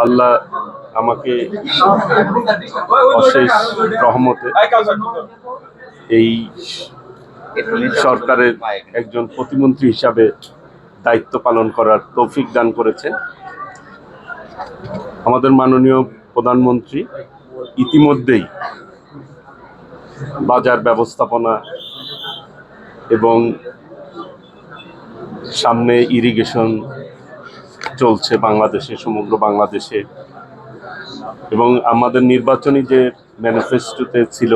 আল্লাহ আমাকে অশেষ রহমতে এই সরকারের একজন প্রতিমন্ত্রী হিসাবে দায়িত্ব পালন করার তৌফিক দান করেছেন। আমাদের মাননীয় প্রধানমন্ত্রী ইতিমধ্যেই বাজার ব্যবস্থাপনা এবং সামনে ইরিগেশন চলছে বাংলাদেশে, সমগ্র বাংলাদেশে, এবং আমাদের নির্বাচনী যে ম্যানিফেস্টোতে ছিল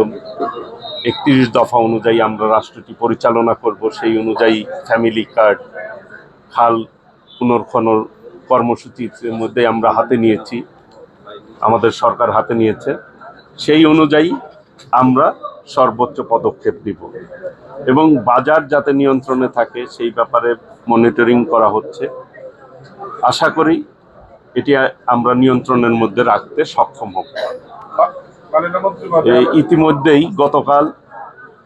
31 দফা অনুযায়ী আমরা রাষ্ট্রটি পরিচালনা করব, সেই অনুযায়ী ফ্যামিলি কার্ড, খাল পুনর্খনন কর্মসূচির মধ্যে আমরা হাতে নিয়েছি, আমাদের সরকার হাতে নিয়েছে। সেই অনুযায়ী আমরা সর্বোচ্চ পদক্ষেপ নিব এবং বাজার যাতে নিয়ন্ত্রণে থাকে সেই ব্যাপারে মনিটরিং করা হচ্ছে। আশা করি এটি আমরা নিয়ন্ত্রণের মধ্যে রাখতে সক্ষম হব। ইতিমধ্যেই গতকাল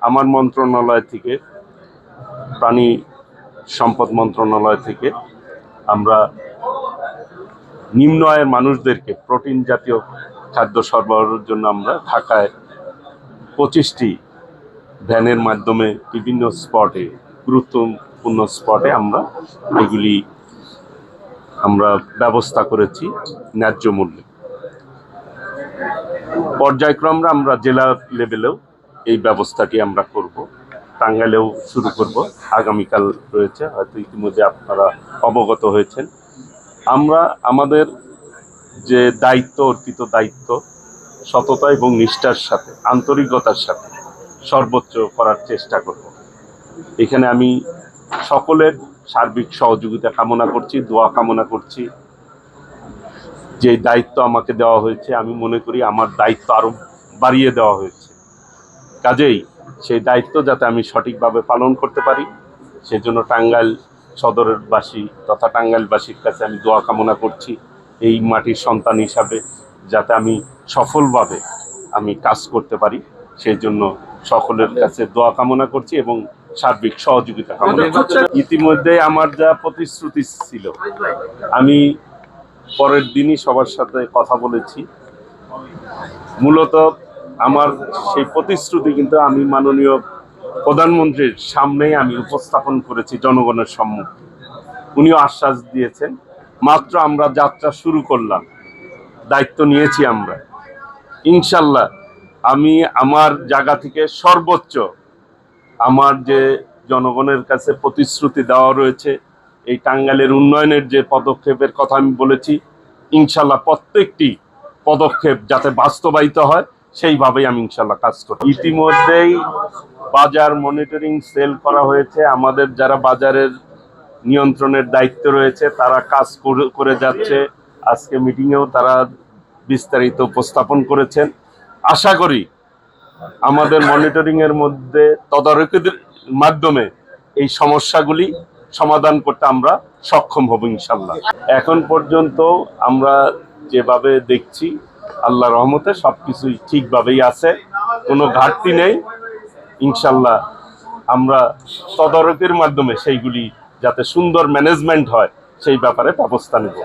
আমার মন্ত্রণালয় থেকে, প্রাণী সম্পদ মন্ত্রণালয় থেকে, আমরা নিম্ন আয়ের মানুষদেরকে প্রোটিন জাতীয় খাদ্য সরবরাহের জন্য আমরা ঢাকায় 25টি ভ্যানের মাধ্যমে বিভিন্ন স্পটে, গুরুত্বপূর্ণ স্পটে আমরা ব্যবস্থা করেছি ন্যায্য মূল্যে। পর্যায়ক্রমে আমরা জেলা লেভেলেও এই ব্যবস্থাটি আমরা করব, টাঙ্গাইলেও শুরু করব, আগামীকাল রয়েছে, হয়তো ইতিমধ্যে আপনারা অবগত হয়েছেন। আমরা আমাদের যে দায়িত্ব, অর্পিত দায়িত্ব সততা এবং নিষ্ঠার সাথে, আন্তরিকতার সাথে সর্বোচ্চ করার চেষ্টা করব। এখানে আমি সকলের সার্বিক সহযোগিতা কামনা করছি, দোয়া কামনা করছি। যে দায়িত্ব আমাকে দেওয়া হয়েছে, আমি মনে করি আমার দায়িত্ব আরো বাড়িয়ে দেওয়া হয়েছে, কাজেই সেই দায়িত্ব যাতে আমি সঠিকভাবে পালন করতে পারি, সেজন্য টাঙ্গাইল সদরের বাসী তথা টাঙ্গাইলবাসীর কাছে আমি দোয়া কামনা করছি। এই মাটির সন্তান হিসাবে যাতে আমি সফলভাবে কাজ করতে পারি, সেই জন্য সকলের কাছে দোয়া কামনা করছি এবং সার্বিক সহযোগিতা কামনা করছি। ইতিমধ্যে আমার যা প্রতিশ্রুতি ছিল, আমি পরের দিনই সবার সাথে কথা বলেছি। মূলত আমার সেই প্রতিশ্রুতি কিন্তু আমি মাননীয় প্রধানমন্ত্রীর সামনেই আমি উপস্থাপন করেছি জনগণের সম্মুখে। উনিও আশ্বাস দিয়েছেন। মাত্র আমরা যাত্রা শুরু করলাম, দায়িত্ব নিয়েছি আমরা। ইনশাল্লাহ আমি আমার জায়গা থেকে সর্বোচ্চ আমার যে জনগণের কাছে প্রতিশ্রুতি দেওয়া রয়েছে, এই টাঙ্গাইলের উন্নয়নের যে পদক্ষেপের কথা আমি বলেছি, ইনশাল্লাহ প্রত্যেকটি পদক্ষেপ যাতে বাস্তবায়িত হয় সেইভাবেই আমি ইনশাল্লাহ কাজ করব। ইতিমধ্যেই বাজার মনিটরিং সেল করা হয়েছে। আমাদের যারা বাজারের নিয়ন্ত্রণের দায়িত্ব রয়েছে তারা কাজ করে যাচ্ছে। আজকে মিটিংয়েও তারা বিস্তারিত উপস্থাপন করেছেন। আশা করি আমাদের মনিটরিং এর মধ্যে তদারকির মাধ্যমে এই সমস্যাগুলি সমাধান করতে আমরা সক্ষম হব ইনশাল্লাহ। এখন পর্যন্ত আমরা যেভাবে দেখছি, আল্লাহর রহমতে সবকিছুই ঠিকভাবেই আছে, কোনো ঘাটতি নেই। ইনশাল্লাহ আমরা তদারকির মাধ্যমে সেইগুলি যাতে সুন্দর ম্যানেজমেন্ট হয় সেই ব্যাপারে ব্যবস্থা নেব।